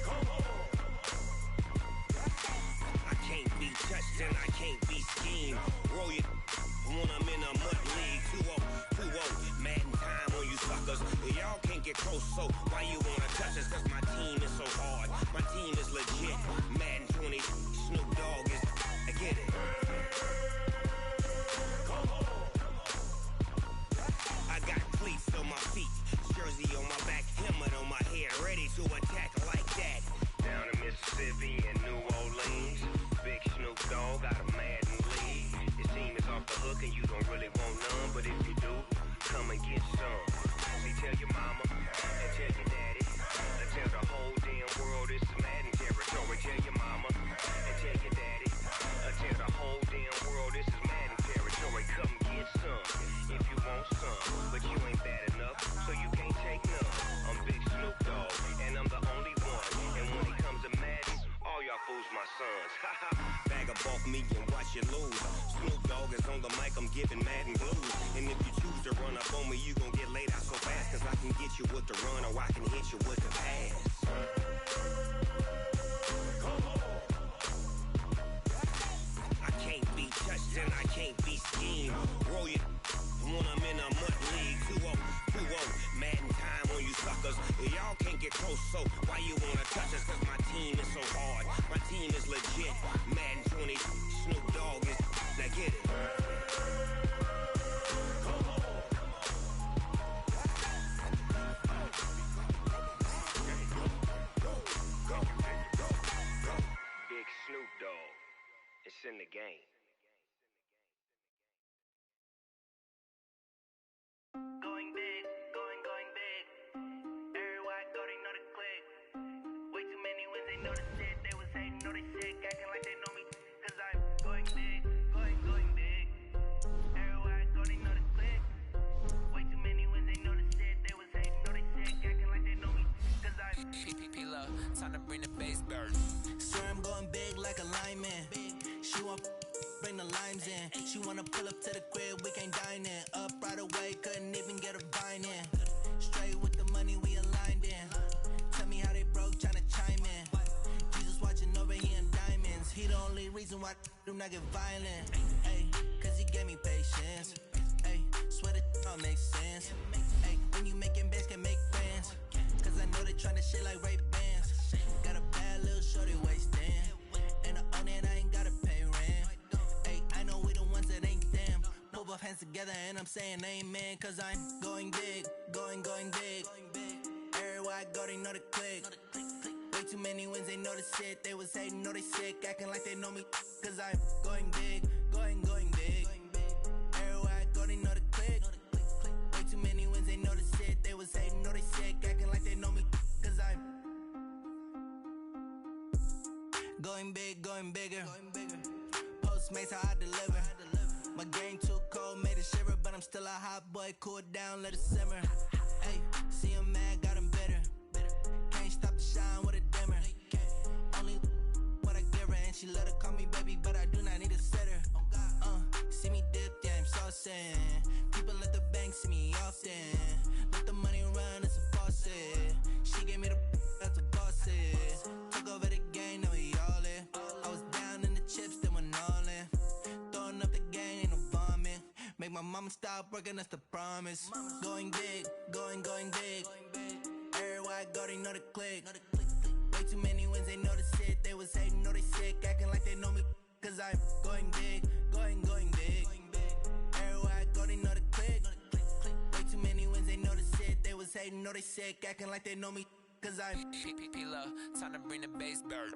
Come on. I can't be touched and I can't be schemed. Roll you when I'm in a mud league. 2-0, 2-0, Madden time on you suckers. Y'all can't get close, so why you wanna touch us? Cause my team is so hard. My team is legit. Madden 20, Snoop Dogg is. I get it. Come on. I got cleats on my feet, jersey on my back, helmet on my head, ready to attack like that. Down in Mississippi and New Orleans, big Snoop Dogg got a Madden league. His team is off the hook and you don't really want none, but if you do, come and get some. See, tell your mama and tell your daddy. Tell the whole damn world it's Madden territory. Tell your mama and tell your daddy. Tell the whole damn world this is Madden territory. Come get some if you want some, but you ain't bad enough, so you can't take none. I'm Big Snoop Dogg, and I'm the only one. And when it comes to Madden, all y'all fools my sons. Bag up off me and watch you lose. Snoop Dogg is on the mic, I'm giving Madden blues. And if you choose to run up on me, you gon' get laid out so fast. Cause I can get you with the run or I can hit you with the pass. Come on. I can't be touched and I can't be schemed. Roll you when I'm in a mud league. 2-0, 2-0, Madden time on you suckers. Y'all can't get close, so why you wanna touch us? Cause my team is so hard. My team is legit. Madden 20, Snoop Dogg is. Now get it. Come on. Big Snoop Dogg. It's in the game. Going big, going big. Everywhere I go, they know the click. Way too many wins, they know the shit. They was hating, know they sick, acting like they know me. Cause I'm going big, going big. Everywhere I go, they know the click. Way too many wins, they know the shit. They was hating, know they sick, acting like they know me. Cause I'm P-P-P-Love, time to bring the bass burn. Swear I'm going big like a lineman. She want bring the limes in. She wanna pull up to the crib, we can't dine in. Up right away, couldn't even get a vine in. Straight with the money, we aligned in. Tell me how they broke, tryna chime in. Jesus watching over here in diamonds. He the only reason why do not get violent. Ay, cause he gave me patience. Ay, swear to all makes sense. Hey, when you making bands, can make friends. Cause I know they tryna shit like Ray-Bans. Got a bad little shorty wasting. And I own it, I ain't gotta pay rent. Hey, I know we the ones that ain't them. Put both hands together and I'm saying amen. Cause I'm going big, going big. Everywhere I go, they know the click. Way too many wins, they know the shit. They was hating, know they sick, acting like they know me. Cause I'm going big, going big. Everywhere I go, they know the click. Way too many wins, they know the shit. They was hating, know they sick, acting like they know me. Cause I'm going big, going bigger. Postmates, how I deliver. My game too cold, made it shiver. But I'm still a hot boy, cool it down, let it simmer. Hey, see him mad, got him bitter. Can't stop the shine with a dimmer. Only what I give her, and she let her call me baby, but I do not need a sitter. See me dip, yeah, I'm saucing. People at the bank see me often. Let the money run, it's a faucet. She gave me the that's a boss is. Took over the game, now we all in. I was down in the chips, then went all in. Throwing up the game, ain't no vomit. Make my mama stop working, that's the promise. Going big, going big. Everywhere I go, they know the click. Way too many wins, they know the shit. They was hating, know they sick, acting like they know me. Cause I'm going big, going big. Everywhere I go, they know the click. Way too many wins, they know the shit. They was hating, know they sick, acting like they know me. Cause I'm P-P-P-Love, time to bring the bass bird.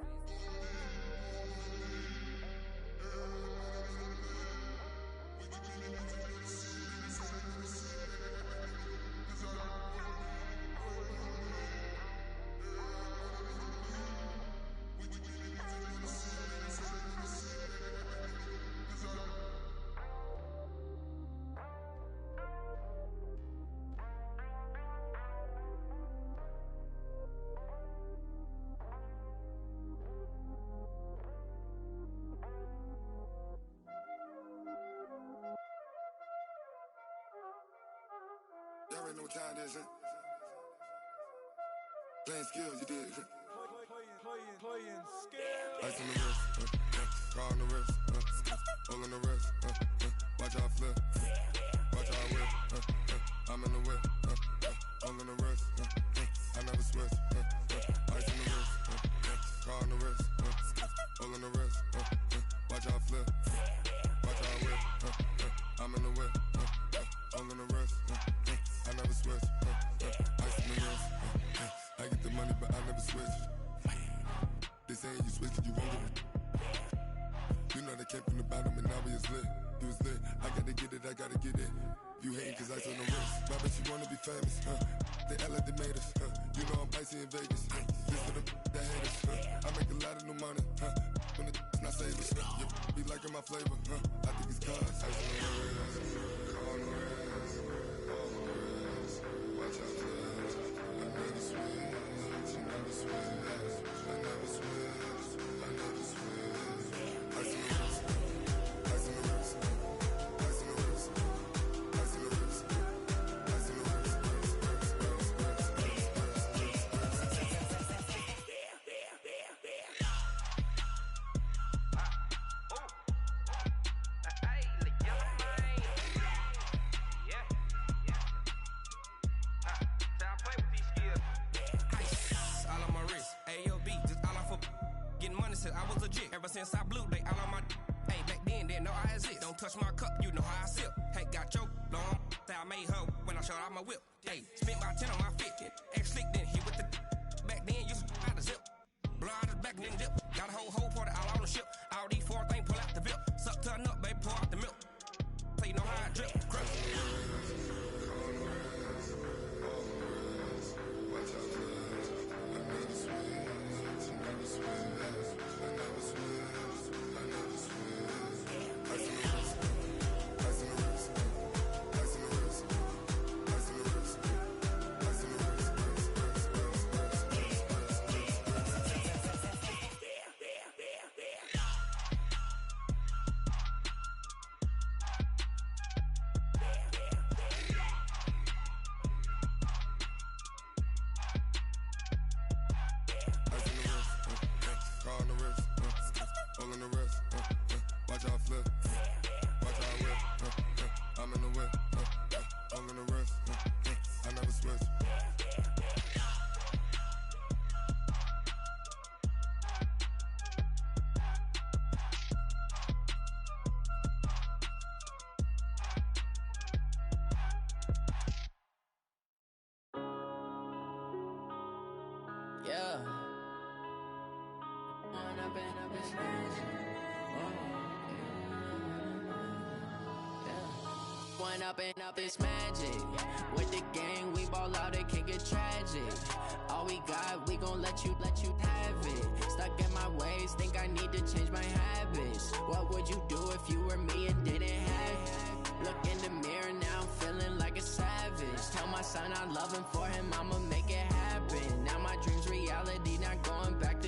Y'all already know what time it is, huh? Playing skills, you did. Playing skills. Ice on the wrist, car on the wrist, hole in the wrist, watch out flip, watch out whip, I'm in the whip, hole in the wrist, I never switch, ice on the wrist, car on the wrist, hole in the wrist, watch out flip, watch out whip, I'm in the whip, hole in the wrist, I never switch, ice on the wrist, I get the money but I never switch. They saying you switch it, you won't get it. You know they came from the bottom and now we is lit. You was lit, I gotta get it, I gotta get it. You hating cause ice on the wrist. Why bet you wanna be famous, They act like they made us, You know I'm icy in Vegas, This for the that hate us, I make a lot of new money, When it's not savers, You be liking my flavor, I think it's cause ice on the wrist, car on the wrist, all the wrist. Watch out, flex, I never switch, you never switch. I never switch, I never switch. Ice in the wrist, ice in the wrist, ice in the wrist, ice in the wrist, ice in the wrist, I was legit. Ever since I blew, they all on my hey, back then, didn't know I exist. Don't touch my cup, you know how I sip. Hey, got your long, I made her when I showed out my whip. Hey, spent about 10 on my fit. Ex-slick, then hit with the back then, used to out the zip. Blow out his back, then dip. Got a whole party all on the ship. All these four things, pull out the whip. Suck to a nut, baby, pour out the milk. So you know how I drip. Crush. this magic. Went up and up this magic. With the gang, we ball out, it can get tragic. All we got, we gon' let you have it. Stuck in my ways, think I need to change my habits. What would you do if you were me and didn't have it? Look in the mirror now, I'm feeling like a savage. Tell my son I love him, for him I'ma make it happen. Now my dream's reality, not going back to.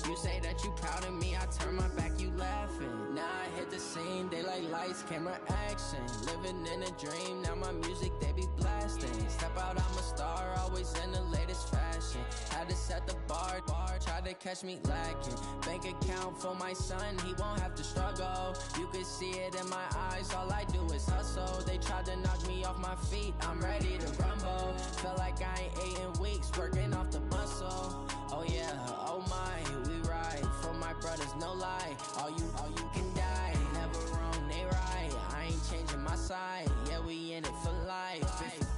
You say that you proud of me, I turn my back, you laughing. Now I hit the scene, they like lights, camera, action. Living in a dream, now my music, they be blasting. Step out, I'm a star, always in the latest fashion. Had to set the bar, try to catch me lacking. Bank account for my son, he won't have to struggle. You can see it in my eyes, all I do is hustle. They tried to knock me off my feet, I'm ready to rumble. Feel like I ain't ate in weeks, working off the muscle. Oh yeah, oh my, we ride for my brothers, no lie. All you can die, never wrong, they right. I ain't changing my side, yeah, we in it for life.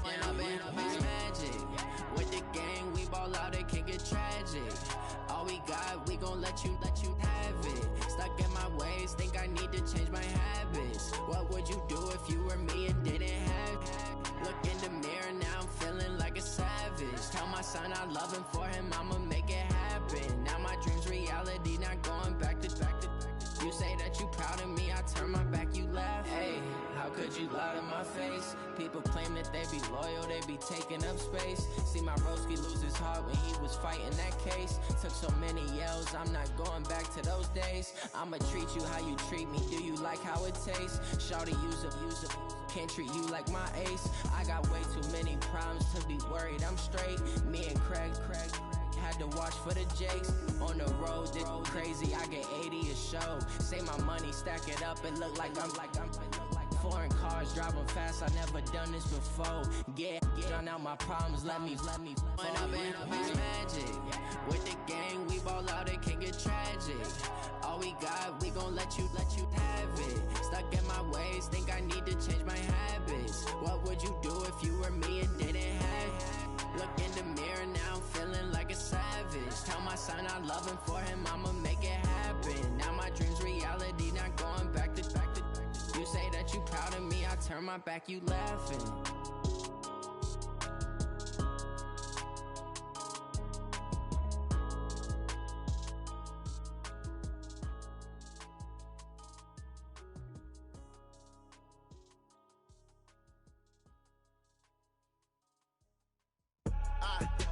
When I've been up this magic, with the gang, we ball out, it can get tragic. All we got, we gon' let you have it. Stuck in my ways, think I need to change my habits. What would you do if you were me and didn't have it? Look in the mirror, now I'm feeling like a savage. Tell my son I love him, for him I'ma make it happen. Now my dream's reality, not going back to. You say that you proud of me, I turn my back, you laugh. Hey, how could you lie to my face? People claim that they be loyal, they be taking up space. See my broski lose his heart when he was fighting that case. Took so many yells, I'm not going back to those days. I'ma treat you how you treat me, do you like how it tastes? Shawty, use up, can't treat you like my ace. I got way too many problems to be worried, I'm straight. Me and Craig had to watch for the Jakes. On the road, this crazy, I get 80 a show. Say my money, stack it up, it look like I'm foreign cars, driving fast, I never done this before. Drown out my problems, let me When I've been up this magic. With the gang, we ball out, it can get tragic. All we got, we gon' let you have it. Stuck in my ways, think I need to change my habits. What would you do if you were me and didn't have it? Look in the mirror, now I'm feeling like a savage. Tell my son I love him, for him I'ma make it happen. Now my dream's reality, not going back to. You say that you proud of me, I turn my back, you laughing.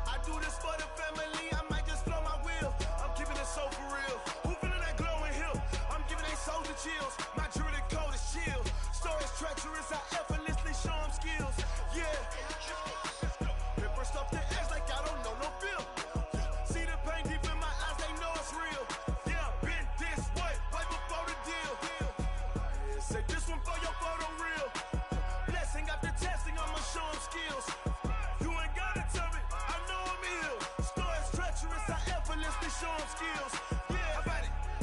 I do this for the family, I might just blow my wheel. I'm keeping it so for real. Who feeling that glowing hill? I'm giving they soldier chills. My jewelry code is chill. Stories treacherous, I effortlessly show them skills. Yeah. Paper stuff to edge like I don't know no feel. See the pain deep in my eyes, they know it's real. Yeah, been this way, right before the deal. Say this one for your photo real. Blessing after testing, I'ma show them skills. You ain't gotta tell me, I know I'm ill. Stories treacherous, I effortlessly show them skills. Yeah,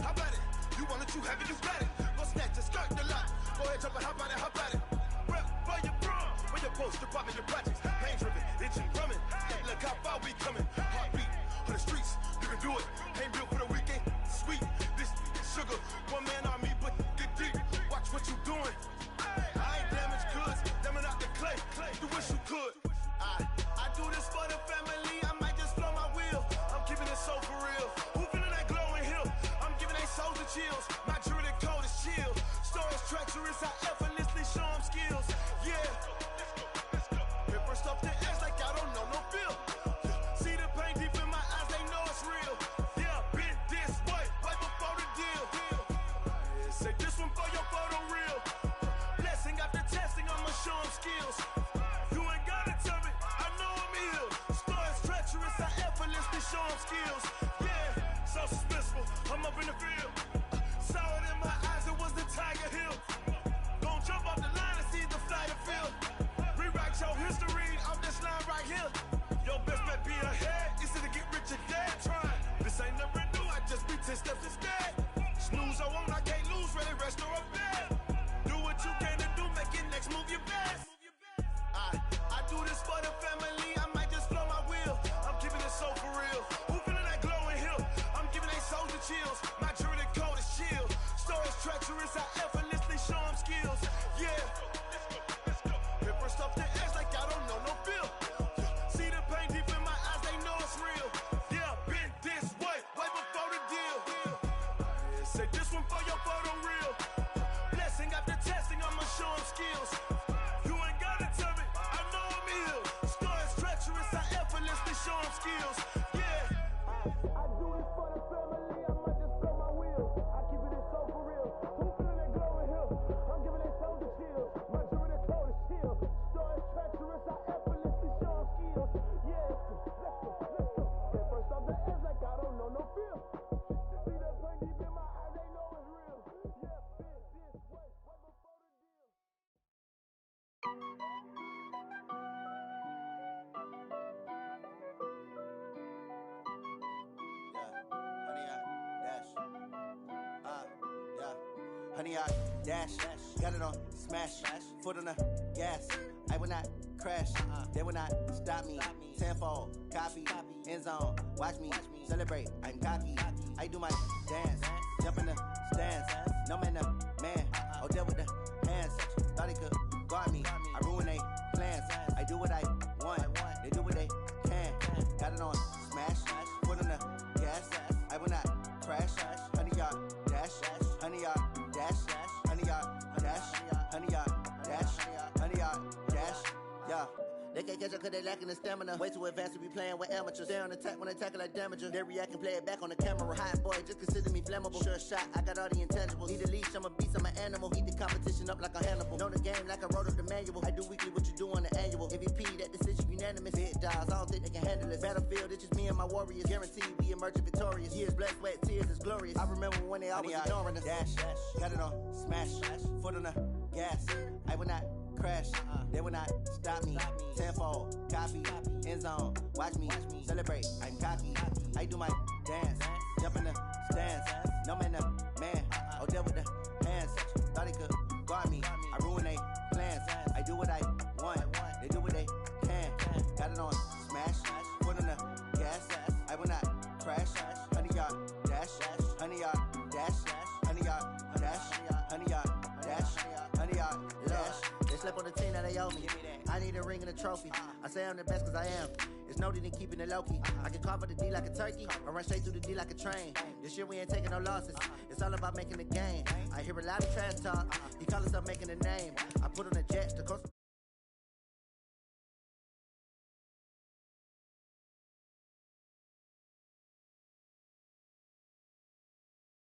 how about it? You want it, you have it, you got it. Go snatch it, skirt the lot. Go ahead, jump it, how about it? Rep for your bro, for your post, your poppin', your projects. Pain driven, itching, drumming. Look how far we coming. Heartbeat on the streets, you can do it. Ain't built for the weekend, sweet. This sugar, one man army, but get deep. Watch what you doing. I ain't damaged goods, damn it out the clay. You wish you could. I do this for the family, I might just blow my wheel. I'm keeping it so for real. Who feeling that glowing hill? I'm giving they soldier chills. My jewelry code is chill. Stories treacherous, I effortlessly show them skills. Yeah. Paper stuff to edge like I don't know no feel. See the pain deep in my eyes, they know it's real. Yeah, been this way, right before the deal. Say this one for your photo real. Blessing after testing, I'ma show them skills. You ain't gotta tell me, I know I'm ill. Stories treacherous, I effortlessly show them skills. Yeah, so suspenseful, I'm up in the field. Saw it in my eyes, it was the Tiger Hill. Gon' jump off the line and see the flyer field. Rewrite your history off this line right here. Your best bet be ahead, easy to get rich or dead trying. This ain't never new, I just be 10 steps instead. Snooze I won't, I can't lose, ready, rest or a bed. Do what you can to do, make your next move your best. I do this for the family, I might just blow my wheel. I'm keeping it so for real. Who feeling that glowing hill? I'm giving they soldier chills. My journey code is chill. Stories treacherous, I effortlessly show them skills. Yeah. Let's go. Paper stuff the edge like I don't know no feel. See the pain deep in my eyes, they know it's real. Yeah, been this way before the deal. Say this one for your photo reel. Blessing after testing, I'ma show them skills. You ain't gotta tell me, I know I'm ill. Stories treacherous, I effortlessly show them skills. Yeah. I do this for the family, I might just blow my wheel. I keep it so for real. Who feeling that glowing hill? I'm giving it soldier chills. My jewelry code is chill. Stories treacherous, I effortlessly show them skills. Yeah. Let's go. Get first off the edge like I don't know no feel. See that pain deep in my eyes, they know it's real. Yeah, been this way before the deal. Honey, I dash, got it on smash, foot on the gas. I will not crash, they will not stop me. Tenfold, copy, end zone, watch me celebrate. I'm cocky, I do my dance, jump in the stands. No man, oh deal with the hands. Thought he could guard me, I ruin they plans. I do what I want, they do what they can. Got it on smash, foot on the gas. I will not crash, honey, y'all dash, honey, y'all dash, honey, y'all dash, honey, y'all dash, honey, y'all dash, yeah. They can't catch up cause they lacking the stamina. Way too advanced to be playing with amateurs. Stay on attack when they tackle like damager. They react and play it back on the camera. Hot boy, just consider me flammable. Sure shot, I got all the intangibles. Need a leash, I'm a beast, I'm an animal. Heat the competition up like a Hannibal. Know the game like I wrote up the manual. I do weekly what you do on the annual. MVP, that decision unanimous. Big dogs, I don't think they can handle this. Battlefield, it's just me and my warriors. Guaranteed we emerging victorious. Years, blood, sweat, tears, is glorious. I remember when they always ignoring us. Dash, got it on smash, foot on the gas. I will not crash, they will not stop me. Tenfold, copy, end zone, watch me celebrate. I'm cocky, I do my dance, jump in the stands. No man, oh deal with the hands. Thought he could guard me, I ruin they plans. I do what I want, they do what they can. Got it on smash, foot on the gas. I will not crash, honey, y'all dash, honey, y'all dash, honey, y'all dash, honey, y'all dash, honey, y'all dash. They slept on the team that they owe me. I need a ring and a trophy. I say I'm the best cause I am. It's no need in keeping it low-key. I can carve up the D like a turkey or run straight through the D like a train. This year we ain't taking no losses. It's all about making the game. I hear a lot of trash talk. He call himself making a name. I put on the jets to coast.